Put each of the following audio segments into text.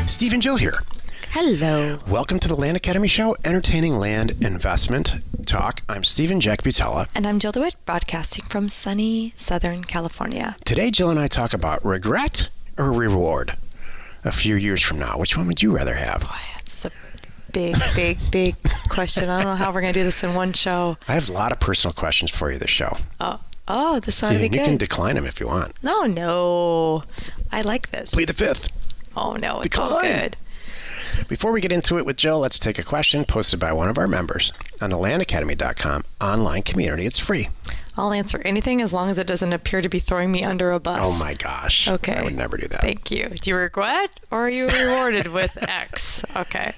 Steve and Jill here. Hello. Welcome to the Land Academy Show, entertaining land investment talk. I'm Steve and Jack Butella. And I'm Jill DeWitt, broadcasting from sunny Southern California. Today, Jill and I talk about regret or reward. A few years from now, which one would you rather have? Boy, it's a big question. I don't know how we're going to do this in one show. I have a lot of personal questions for you this show. Oh, this ought to be good. You can decline them if you want. No. I like this. Plead the fifth. Oh, no, it's Decline. all good. Before we get into it with Jill, let's take a question posted by one of our members on the landacademy.com online community. It's free. I'll answer anything as long as it doesn't appear to be throwing me under a bus. Oh my gosh. Okay. I would never do that. Thank you. Do you regret or are you rewarded with X? Okay.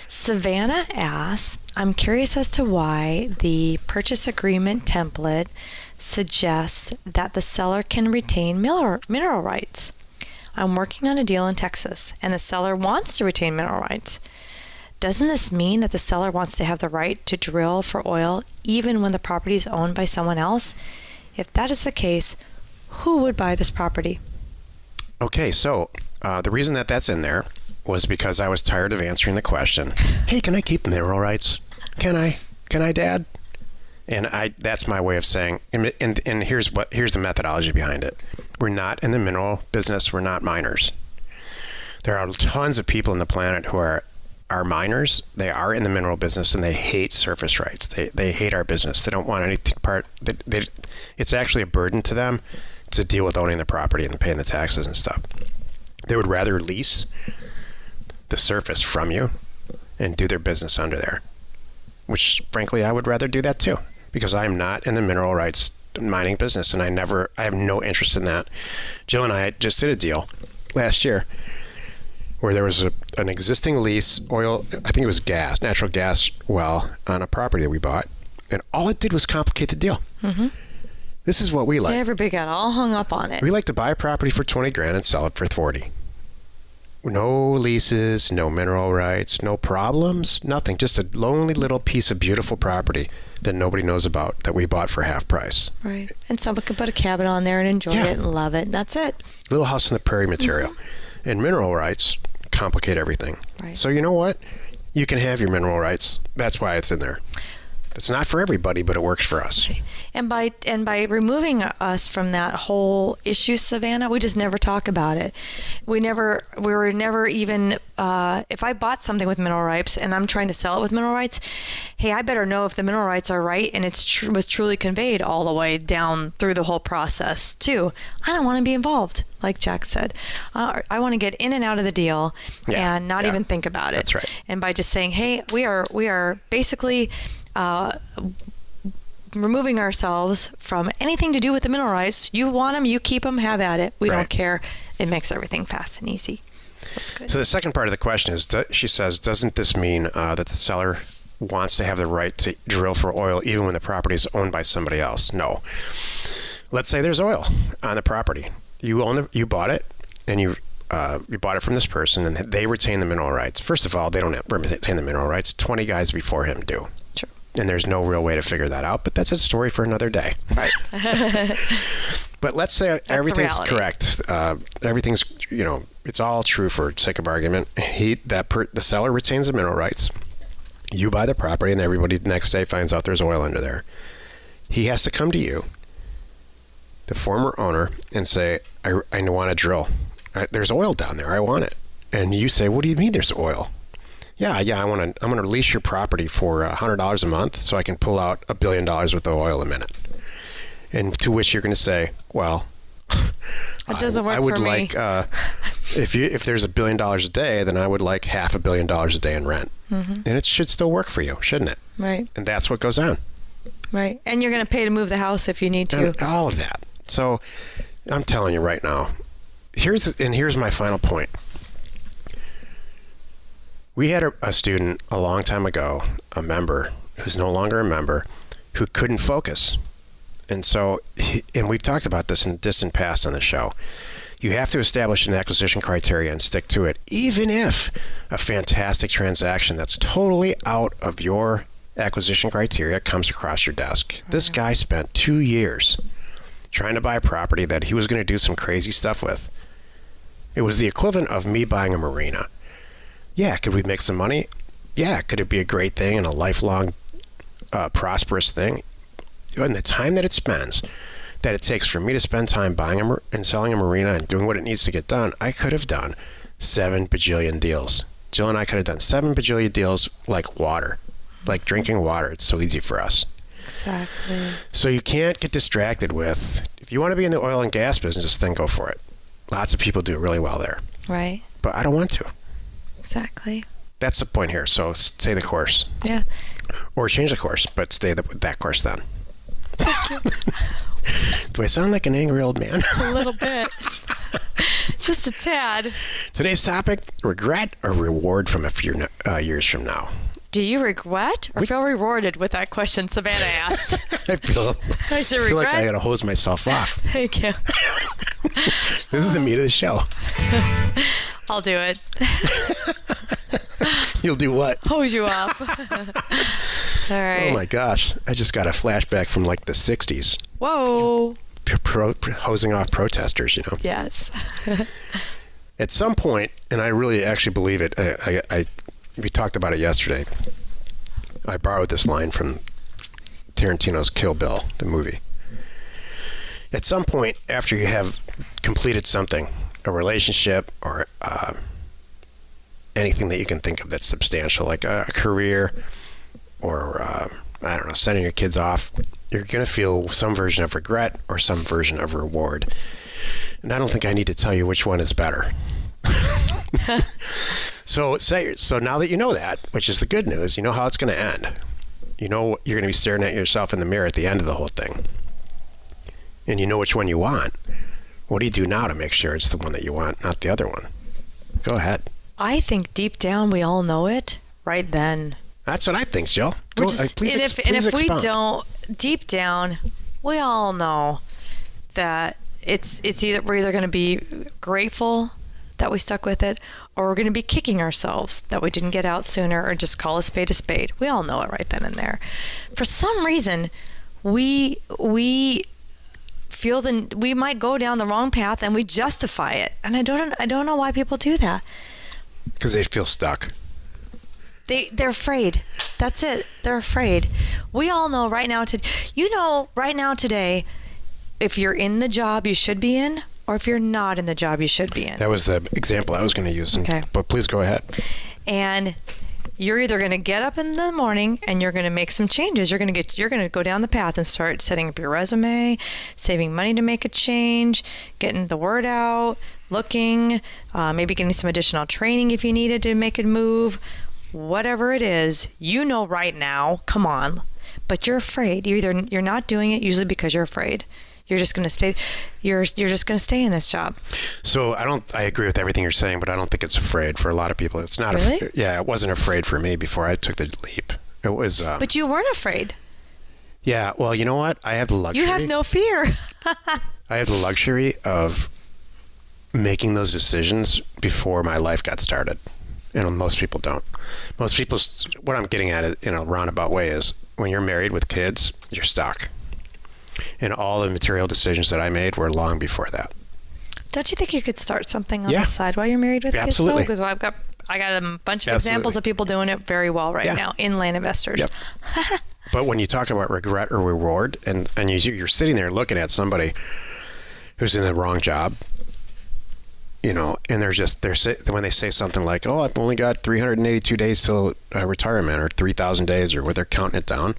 Savannah asks, I'm curious as to why the purchase agreement template suggests that the seller can retain mineral rights. I'm working on a deal in Texas, and the seller wants to retain mineral rights. Doesn't this mean that the seller wants to have the right to drill for oil even when the property is owned by someone else? If that is the case, who would buy this property? Okay, so the reason that that's in there was because I was tired of answering the question, hey, can I keep mineral rights? Can I, Dad? And that's my way of saying, and here's the methodology behind it. We're not in the mineral business. We're not miners. There are tons of people on the planet who are miners. They are in the mineral business and they hate surface rights. They hate our business. They don't want anything part. It's actually a burden to them to deal with owning the property and paying the taxes and stuff. They would rather lease the surface from you and do their business under there, which frankly I would rather do that too, because I'm not in the mineral rights mining business and I have no interest in that. Jill and I just did a deal last year where there was an existing lease, oil, I think it was gas, natural gas well on a property that we bought, and all it did was complicate the deal. Mm-hmm. This is what we like. Everybody got all hung up on it. We like to buy a property for 20 grand and sell it for 40. No leases, no mineral rights, no problems, nothing. Just a lonely little piece of beautiful property that nobody knows about that we bought for half price. Right. And someone could put a cabin on there and enjoy it and love it. That's it. Little house on the prairie material. Mm-hmm. And mineral rights complicate everything. Right. So you know what? You can have your mineral rights. That's why it's in there. It's not for everybody, but it works for us. And by removing us from that whole issue, Savannah, we just never talk about it. We were never even, if I bought something with mineral rights and I'm trying to sell it with mineral rights, hey, I better know if the mineral rights are right and it was truly conveyed all the way down through the whole process too. I don't want to be involved, like Jack said. I want to get in and out of the deal and not even think about it. That's right. And by just saying, hey, we are basically removing ourselves from anything to do with the mineral rights. You want them, you keep them, have at it. We don't care. It makes everything fast and easy. That's good. So the second part of the question is, she says, doesn't this mean that the seller wants to have the right to drill for oil even when the property is owned by somebody else? No. Let's say there's oil on the property. You bought it, and you bought it from this person, and they retain the mineral rights. First of all, they don't retain the mineral rights. 20 guys before him do. Sure. And there's no real way to figure that out, but that's a story for another day. Right. But let's say everything's correct. Everything's, it's all true for sake of argument. The seller retains the mineral rights. You buy the property, and everybody the next day finds out there's oil under there. He has to come to you, the former owner, and say, I want to drill. There's oil down there. I want it. And you say, what do you mean there's oil? Yeah, I'm going to lease your property for $100 a month so I can pull out $1 billion worth of oil a minute. And to which you're going to say, well, it doesn't work I would for me. like, if there's $1 billion a day, then I would like $500 million a day in rent. Mm-hmm. And it should still work for you, shouldn't it? Right. And that's what goes on. Right. And you're going to pay to move the house if you need to. And all of that. So I'm telling you right now, here's my final point. We had a student a long time ago, a member who's no longer a member, who couldn't focus. And so, and we've talked about this in the distant past on the show. You have to establish an acquisition criteria and stick to it, even if a fantastic transaction that's totally out of your acquisition criteria comes across your desk. Right. This guy spent 2 years trying to buy a property that he was going to do some crazy stuff with. It was the equivalent of me buying a marina. Yeah, could we make some money? Yeah, could it be a great thing and a lifelong prosperous thing? And the time that it takes for me to spend time buying and selling a marina and doing what it needs to get done, I could have done 7 bajillion deals. Jill and I could have done 7 bajillion deals like water, like drinking water. It's so easy for us. Exactly. So you can't get distracted with, if you want to be in the oil and gas business, then go for it. Lots of people do really well there. Right. But I don't want to. Exactly. That's the point here. So stay the course. Yeah. Or change the course, but stay with that course then. Do I sound like an angry old man? A little bit. Just a tad. Today's topic, regret or reward from a few years from now. Do you regret or feel rewarded with that question Savannah asked? I feel like I got to hose myself off. Thank you. This is the meat of the show. I'll do it. You'll do what? Hose you off. All right. Oh my gosh. I just got a flashback from like the 60s. Whoa. Hosing off protesters, you know. Yes. At some point, and I really actually believe it, we talked about it yesterday. I borrowed this line from Tarantino's Kill Bill, the movie. At some point, after you have completed something, a relationship or anything that you can think of that's substantial, like a career or, I don't know, sending your kids off, you're going to feel some version of regret or some version of reward. And I don't think I need to tell you which one is better. So now that you know that, which is the good news, you know how it's going to end. You know you're going to be staring at yourself in the mirror at the end of the whole thing. And you know which one you want. What do you do now to make sure it's the one that you want, not the other one? Go ahead. I think deep down we all know it right then. That's what I think, Jill. Please if we expound. don't, deep down, we all know that we're either going to be grateful that we stuck with it, or we're going to be kicking ourselves that we didn't get out sooner, or just call a spade a spade. We all know it right then and there. For some reason, we feel that we might go down the wrong path and we justify it, and I don't know why people do that. Because they feel stuck. They're afraid. That's it. They're afraid. We all know right now today, if you're in the job you should be in, or if you're not in the job you should be in. That was the example I was going to use. Okay. But please go ahead. And you're either going to get up in the morning and you're going to make some changes. You're going to go down the path and start setting up your resume, saving money to make a change, getting the word out, looking, maybe getting some additional training if you needed to make a move. Whatever it is, you know right now, come on. But you're afraid. You're not doing it usually because you're afraid. You're just going to stay. You're just going to stay in this job. So I agree with everything you're saying, but I don't think it's afraid for a lot of people. It's not. Really? It wasn't afraid for me before I took the leap. It was. But you weren't afraid. Yeah. Well, you know what? I have the luxury. You have no fear. I have the luxury of making those decisions before my life got started. And most people don't. Most people, what I'm getting at it in a roundabout way is when you're married with kids, you're stuck. And all the material decisions that I made were long before that. Don't you think you could start something on the side while you're married with kids? Absolutely. Because I got a bunch of examples of people doing it very well right now, inland investors. Yep. But when you talk about regret or reward, and you're sitting there looking at somebody who's in the wrong job, you know, and when they say something like, "Oh, I've only got 382 days till retirement," or 3,000 days, or what they're counting it down,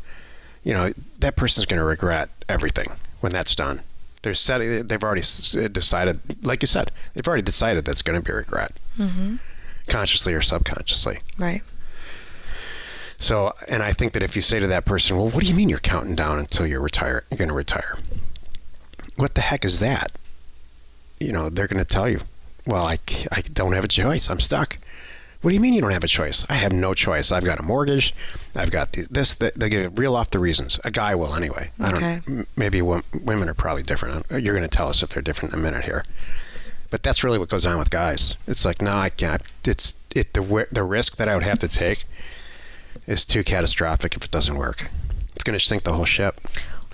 you know, that person's going to regret everything when that's done. They've already decided, like you said, they've already decided that's going to be regret, consciously or subconsciously. Right. So, and I think that if you say to that person, "Well, what do you mean you're counting down until you're going to retire? What the heck is that?" You know, they're going to tell you, "Well, I don't have a choice. I'm stuck." What do you mean you don't have a choice? I have no choice. I've got a mortgage. I've got this. They reel off the reasons. A guy will anyway. Okay. Maybe women are probably different. You're going to tell us if they're different in a minute here. But that's really what goes on with guys. It's like, no, I can't. The risk that I would have to take is too catastrophic if it doesn't work. It's going to sink the whole ship.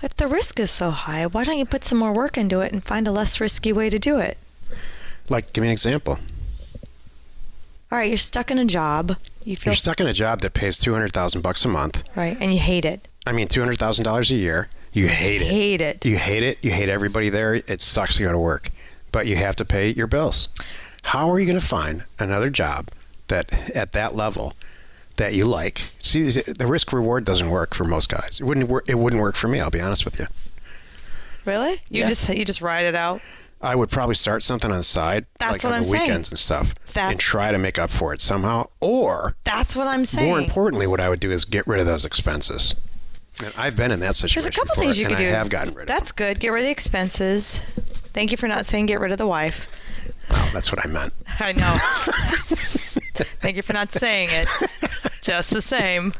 If the risk is so high, why don't you put some more work into it and find a less risky way to do it? Like, give me an example. All right, you're stuck in a job. You're stuck in a job that pays $200,000 a month. Right, and you hate it. I mean, $200,000 a year. You hate it. Hate it. You hate it. You hate everybody there. It sucks to go to work, but you have to pay your bills. How are you going to find another job that at that level that you like? See, the risk reward doesn't work for most guys. It wouldn't work for me. I'll be honest with you. Really? You just ride it out? I would probably start something on the side, That's like what on I'm the saying. weekends and stuff, and try to make up for it somehow. Or that's what I'm saying. More importantly, what I would do is get rid of those expenses. And I've been in that situation. There's a couple before, things you could do. I have gotten rid of That's good. Get rid of the expenses. Thank you for not saying get rid of the wife. Well, that's what I meant. I know. Thank you for not saying it. Just the same.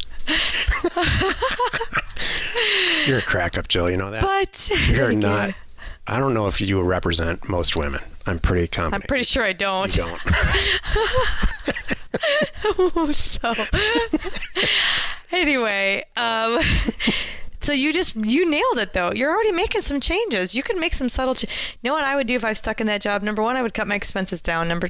You're a crack up, Jill. You know that? But you're not. I don't know if you represent most women. I'm pretty confident. I'm pretty sure I don't. You don't. So, anyway, so you nailed it though. You're already making some changes. You can make some subtle. You know what I would do if I was stuck in that job? Number one, I would cut my expenses down.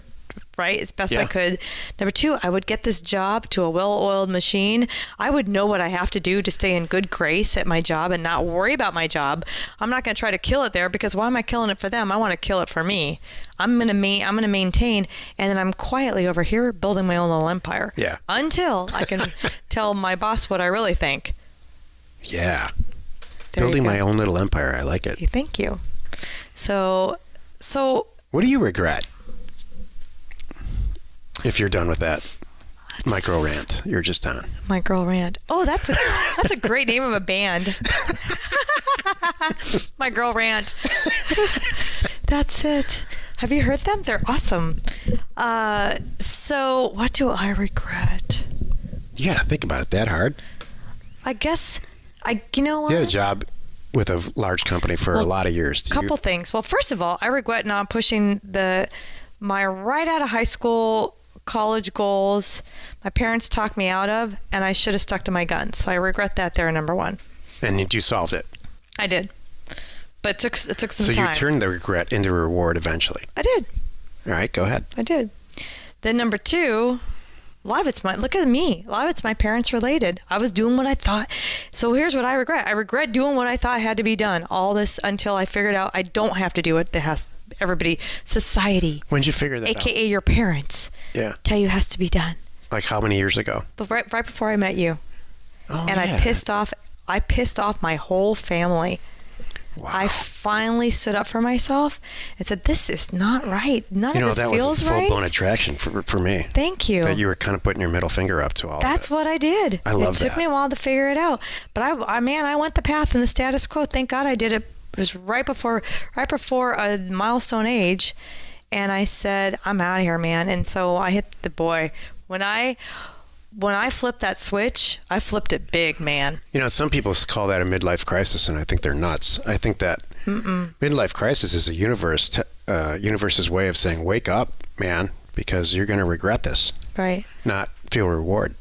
Right, as best I could. Number two, I would get this job to a well-oiled machine. I would know what I have to do to stay in good grace at my job and not worry about my job. I'm not going to try to kill it there because why am I killing it for them? I want to kill it for me. I'm going to maintain, and then I'm quietly over here building my own little empire. Yeah. Until I can tell my boss what I really think. Yeah. There Building my own little empire. I like it. Thank you. So. What do you regret? If you're done with that micro rant, you're just done. Micro rant. Oh, that's a great name of a band. My girl rant. That's it. Have you heard them? They're awesome. So what do I regret? You got to think about it that hard. I guess you know what? You had a job with a large company for a lot of years. Couple things. Well, first of all, I regret not pushing my right out of high school college goals. My parents talked me out of, and I should have stuck to my guns. So I regret that there, number one. And you solved it. I did. But it took some time. So you turned the regret into a reward eventually. I did. All right, go ahead. I did. Then number two, a lot of it's look at me. A lot of it's my parents related. I was doing what I thought. So here's what I regret. I regret doing what I thought had to be done. All this until I figured out I don't have to do it. Everybody, society. When did you figure that out? AKA your parents. Yeah. Tell you it has to be done. Like how many years ago? But right before I met you. Oh, and yeah. I pissed off my whole family. Wow. I finally stood up for myself and said, this is not right. None of this feels right. That was a full-blown attraction for me. Thank you. That you were kind of putting your middle finger up to all That's of it. what I did. I love that. It took me a while to figure it out. But I went the path in the status quo. Thank God I did it. It was right before a milestone age. And I said, I'm out of here, man. And so I hit the boy. When I flipped that switch, I flipped it big, man. Some people call that a midlife crisis, and I think they're nuts. I think that midlife crisis is a universe's way of saying, wake up, man, because you're going to regret this. Right. Not feel reward.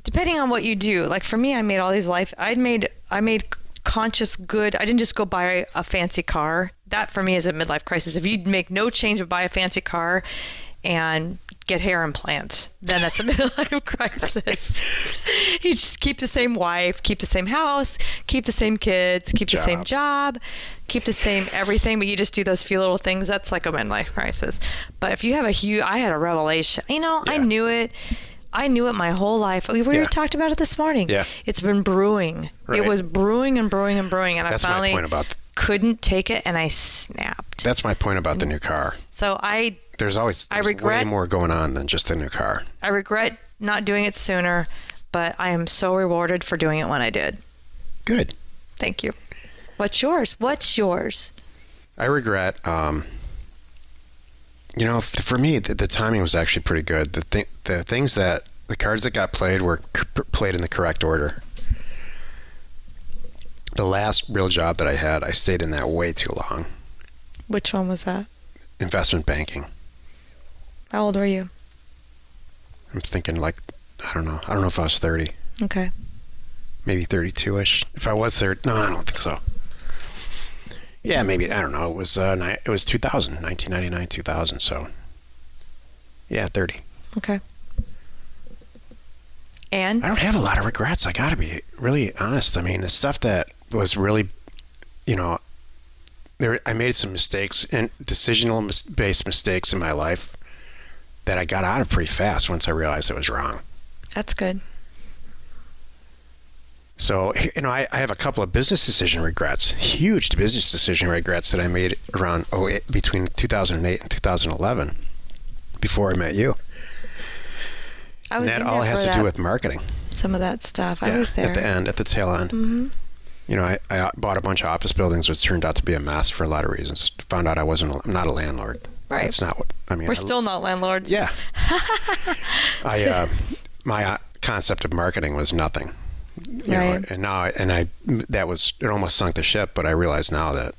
Depending on what you do. Like for me, I made all these I made conscious good. I didn't just go buy a fancy car. That for me is a midlife crisis. If you make no change but buy a fancy car and get hair implants, then that's a midlife crisis. You just keep the same wife, keep the same house, keep the same kids, keep the same job, keep the same everything, but you just do those few little things. That's like a midlife crisis. But if you have I had a revelation. I knew it. I knew it my whole life. We talked about it this morning. Yeah. It's been brewing. Right. It was brewing and brewing and brewing, and that's I finally my point about couldn't take it, and I snapped. That's my point about the new car. So there's way more going on than just the new car. I regret not doing it sooner, but I am so rewarded for doing it when I did. Good. Thank you. What's yours? I regret, for me, the timing was actually pretty good. The cards that got played were played in the correct order. The last real job that I had, I stayed in that way too long. Which one was that? Investment banking. How old were you? I'm thinking I don't know if I was 30. Okay. Maybe 32-ish. If I was 30, no, I don't think so. Yeah, maybe, I don't know. It was 2000, 1999, 2000, so Yeah, 30. Okay. And? I don't have a lot of regrets. I got to be really honest. I mean, the stuff that was really, I made some mistakes and decisional-based mistakes in my life that I got out of pretty fast once I realized it was wrong. That's good. So, I have a couple of business decision regrets, huge business decision regrets that I made around between 2008 and 2011 before I met you. And that all has to do with marketing. Some of that stuff. Yeah, I was there. at the tail end. Mm-hmm. I bought a bunch of office buildings, which turned out to be a mess for a lot of reasons. Found out I'm not a landlord. Right. That's not what I mean. We're still not landlords. Yeah. My concept of marketing was nothing. Right. It almost sunk the ship, but I realize now that,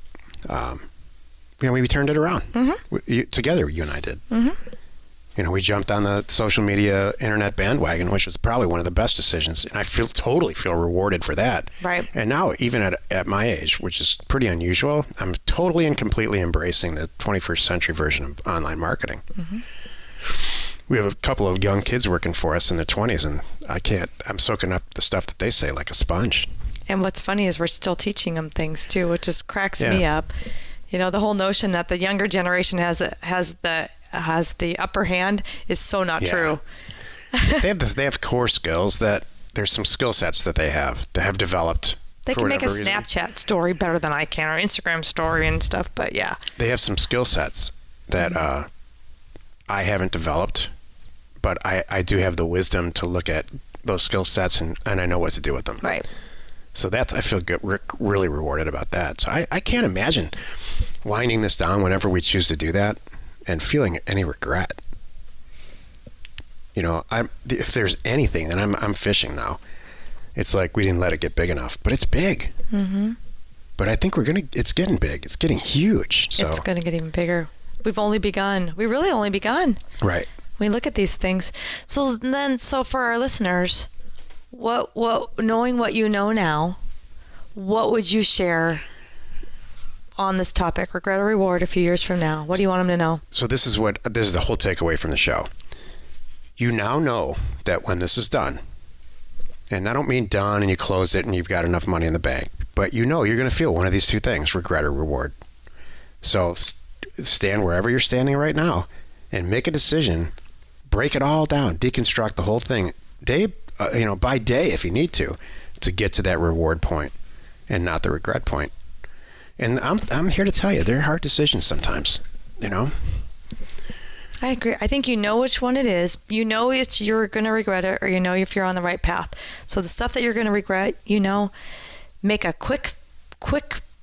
we turned it around. Mm-hmm. Together, you and I did. Mm-hmm. We jumped on the social media internet bandwagon, which was probably one of the best decisions. And I totally feel rewarded for that. Right. And now, even at my age, which is pretty unusual, I'm totally and completely embracing the 21st century version of online marketing. Mm-hmm. We have a couple of young kids working for us in their 20s, and I'm soaking up the stuff that they say like a sponge. And what's funny is we're still teaching them things too, which just cracks me up. The whole notion that the younger generation has the upper hand is so not true. They have core skills that there's some skill sets that they have developed. They can make a Snapchat story better than I can, or Instagram story and stuff, but yeah. They have some skill sets that I haven't developed, but I do have the wisdom to look at those skill sets and I know what to do with them. Right. So I feel good, really rewarded about that. So I can't imagine winding this down whenever we choose to do that and feeling any regret. If there's anything, then I'm fishing now. It's like we didn't let it get big enough, but it's big. Mm-hmm. But I think it's getting big. It's getting huge. So. It's going to get even bigger. We've only begun. We really only begun. Right. We look at these things. So for our listeners, what knowing what you know now, what would you share on this topic, regret or reward, a few years from now? What do you want them to know? So this is the whole takeaway from the show. You now know that when this is done, and I don't mean done and you close it and you've got enough money in the bank, but you're going to feel one of these two things, regret or reward. So stand wherever you're standing right now and make a decision, break it all down, deconstruct the whole thing by day if you need to get to that reward point and not the regret point. And I'm here to tell you, they're hard decisions sometimes, I agree. I think you know which one it is. You know if you're going to regret it, or if you're on the right path. So the stuff that you're going to regret, make a quick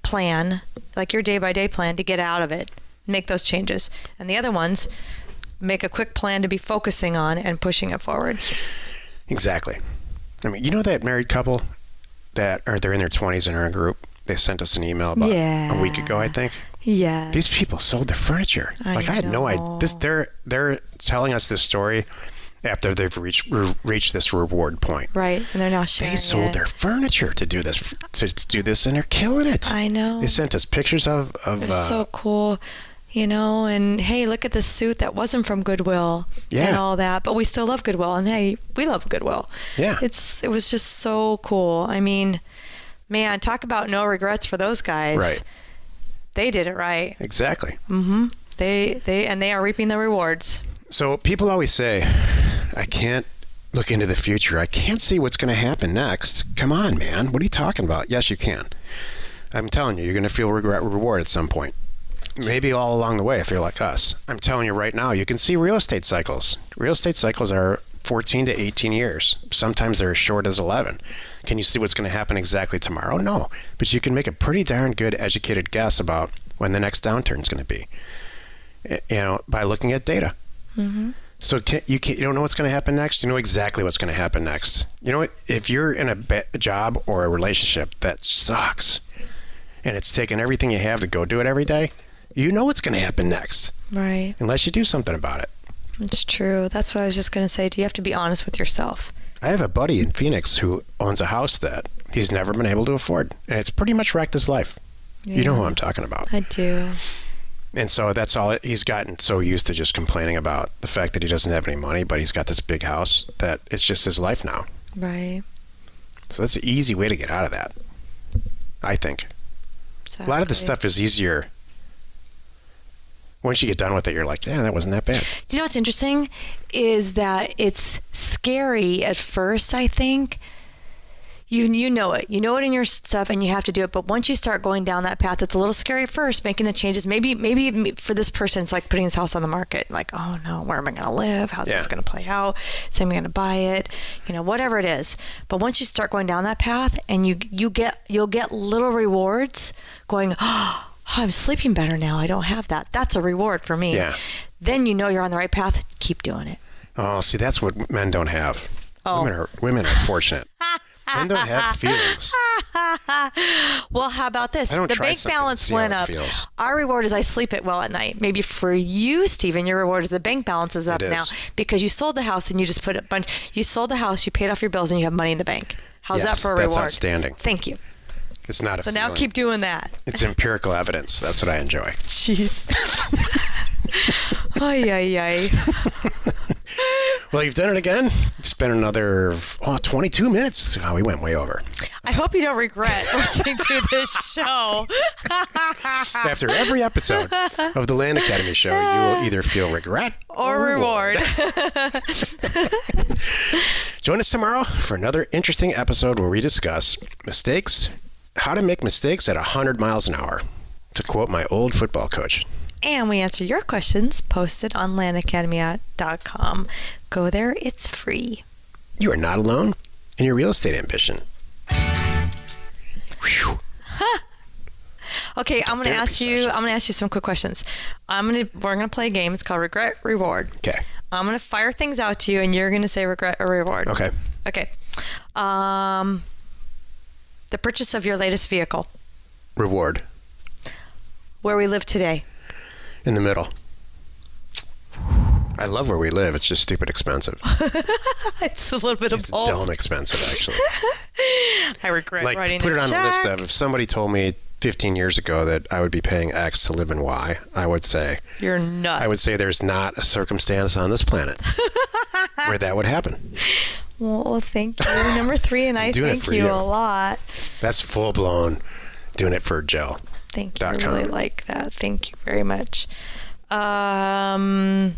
plan, like your day-by-day plan to get out of it. Make those changes. And the other ones, make a quick plan to be focusing on and pushing it forward. Exactly. I mean, that married couple they're in their 20s and are in a group? They sent us an email about a week ago, I think. Yeah. These people sold their furniture. I had no idea. They're telling us this story after they've reached this reward point. Right, and they're now sharing. They sold their furniture to do this, and they're killing it. I know. They sent us pictures of. It's so cool, And hey, look at this suit that wasn't from Goodwill. Yeah. And all that, but we still love Goodwill, and hey, we love Goodwill. Yeah. It was just so cool. I mean, man, talk about no regrets for those guys. Right. They did it right. Exactly. Mm-hmm. They are reaping the rewards. So people always say, I can't look into the future. I can't see what's going to happen next. Come on, man. What are you talking about? Yes, you can. I'm telling you, you're going to feel regret reward at some point. Maybe all along the way if you're like us. I'm telling you right now, you can see real estate cycles. Real estate cycles are 14 to 18 years. Sometimes they're as short as 11. Can you see what's going to happen exactly tomorrow? No. But you can make a pretty darn good educated guess about when the next downturn is going to be, by looking at data. Mm-hmm. So you don't know what's going to happen next. You know exactly what's going to happen next. If you're in a job or a relationship that sucks and it's taking everything you have to go do it every day, you know what's going to happen next. Right. Unless you do something about it. It's true. That's what I was just going to say. Do you have to be honest with yourself? I have a buddy in Phoenix who owns a house that he's never been able to afford. And it's pretty much wrecked his life. Yeah. You know who I'm talking about. I do. And so that's all. He's gotten so used to just complaining about the fact that he doesn't have any money, but he's got this big house that it's just his life now. Right. So that's an easy way to get out of that, I think. Exactly. A lot of this stuff is easier. Once you get done with it, you're like, yeah, that wasn't that bad. Do you know what's interesting is that it's scary at first, I think. You know it. You know it in your stuff and you have to do it. But once you start going down that path, it's a little scary at first, making the changes. Maybe for this person, it's like putting his house on the market. Like, oh no, where am I going to live? How's this going to play out? So I'm going to buy it, whatever it is. But once you start going down that path and you'll get little rewards going, oh, I'm sleeping better now. I don't have that. That's a reward for me. Yeah. Then you know you're on the right path. Keep doing it. Oh, see, that's what men don't have. Oh. Women are fortunate. Men don't have feelings. Well, how about this? I don't The try bank something balance to see how went it up. feels. Our reward is I sleep it well at night. Maybe for you, Stephen, your reward is the bank balance is up It now is. because you sold the house and you just put you sold the house, you paid off your bills, and you have money in the bank. How's that Yes, for a that's reward? outstanding. Thank you. It's not a So feeling. now keep doing that. It's empirical evidence. That's what I enjoy. Jeez. Ay, ay, ay. Well, you've done it again. It's been another 22 minutes. Oh, we went way over. I hope you don't regret listening to this show. After every episode of the Land Academy show, you will either feel regret Or reward. Join us tomorrow for another interesting episode where we discuss mistakes, how to make mistakes at 100 miles an hour, to quote my old football coach. And we answer your questions posted on landacademy.com. Go there, it's free. You are not alone in your real estate ambition. Whew. Okay, I'm going to ask you some quick questions. We're going to play a game. It's called Regret Reward. Okay. I'm going to fire things out to you and you're going to say regret or reward. Okay. Okay. The purchase of your latest vehicle. Reward. Where we live today. In the middle. I love where we live. It's just stupid expensive. It's a little bit It's of both. dumb expensive, actually. I regret Like, writing put it on check. a list of, if somebody told me 15 years ago that I would be paying X to live in Y, I would say there's not a circumstance on this planet where that would happen. Well, thank you. Number 3, and I doing it thank for you you. a lot. That's full blown doing it for Joe. Thank you. I .com. really like that. Thank you very much. Our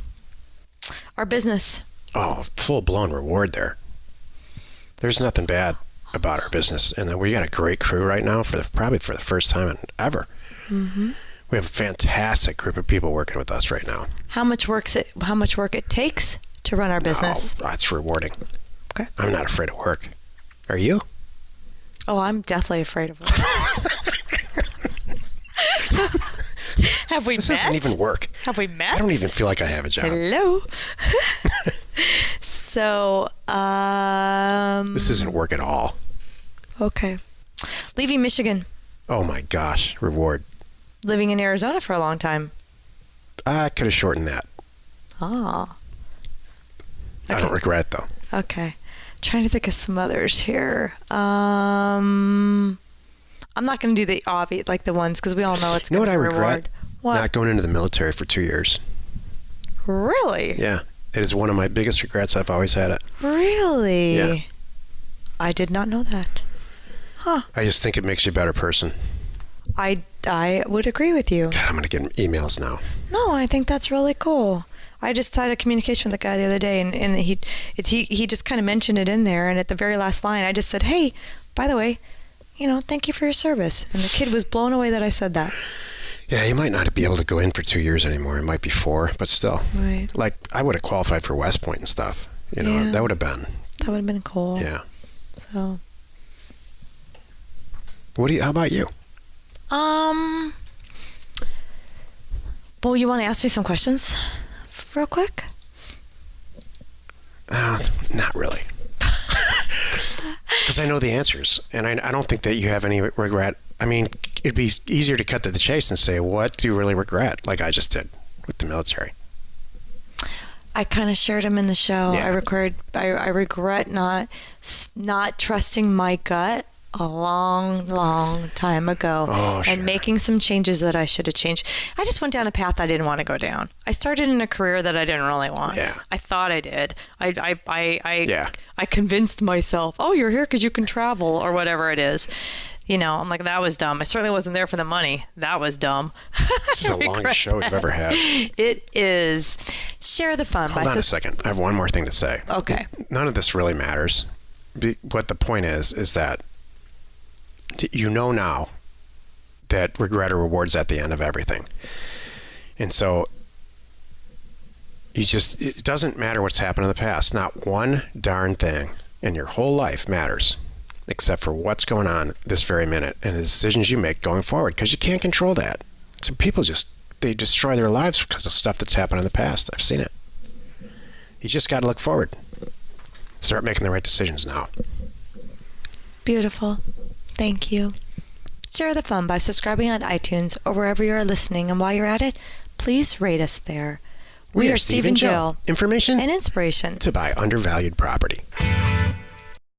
business. Oh, full blown reward there. There's nothing bad about our business, and then we got a great crew right now probably for the first time ever. Mm-hmm. We have a fantastic group of people working with us right now. How much work it takes to run our business? Oh, that's rewarding. Okay. I'm not afraid of work. Are you? Oh, I'm deathly afraid of work. Have we This met? doesn't even work. Have we met? I don't even feel like I have a job. Hello. So, This isn't work at all. okay. Leaving Michigan, Oh my gosh, reward. living in Arizona for a long time. I could have shortened that. Ah. I don't regret it, though. Okay. Trying to think of some others here. I'm not going to do the obvious, like the ones, because we all know it's You know going what to I be reward. regret? What? Not going into the military for 2 years. Really? Yeah. It is one of my biggest regrets. I've always had it. Really? Yeah. I did not know that. Huh. I just think it makes you a better person. I would agree with you. God, I'm going to get emails now. No, I think that's really cool. I just had a communication with the guy the other day, and he just kind of mentioned it in there, and at the very last line, I just said, "Hey, by the way, thank you for your service." And the kid was blown away that I said that. Yeah, you might not be able to go in for 2 years anymore. It might be 4, but still. Right. Like, I would have qualified for West Point and stuff. Yeah. That would have been. That would have been cool. Yeah. So. How about you? Well, you want to ask me some questions real quick? Not really. Because I know the answers, and I don't think that you have any regret. I mean, it'd be easier to cut to the chase and say, what do you really regret, like I just did with the military? I kind of shared them in the show. Yeah. I regret not trusting my gut a long time ago Oh, sure. and making some changes that I should have changed. I just went down a path I didn't want to go down. I started in a career that I didn't really want. Yeah. I thought I did. Yeah. I convinced myself, oh, you're here because you can travel or whatever it is. You know, I'm like, that was dumb. I certainly wasn't there for the money. That was dumb. This is the longest show we've ever had. It is. Share the fun. Hold on a second. I have one more thing to say. Okay. None of this really matters. What the point is that you know now that regret or rewards at the end of everything. And so it doesn't matter what's happened in the past. Not one darn thing in your whole life matters except for what's going on this very minute and the decisions you make going forward, because you can't control that. So people they destroy their lives because of stuff that's happened in the past. I've seen it. You just got to look forward. Start making the right decisions now. Beautiful. Thank you. Share the fun by subscribing on iTunes or wherever you are listening. And while you're at it, please rate us there. We are Steve and Jill. Information and inspiration to buy undervalued property.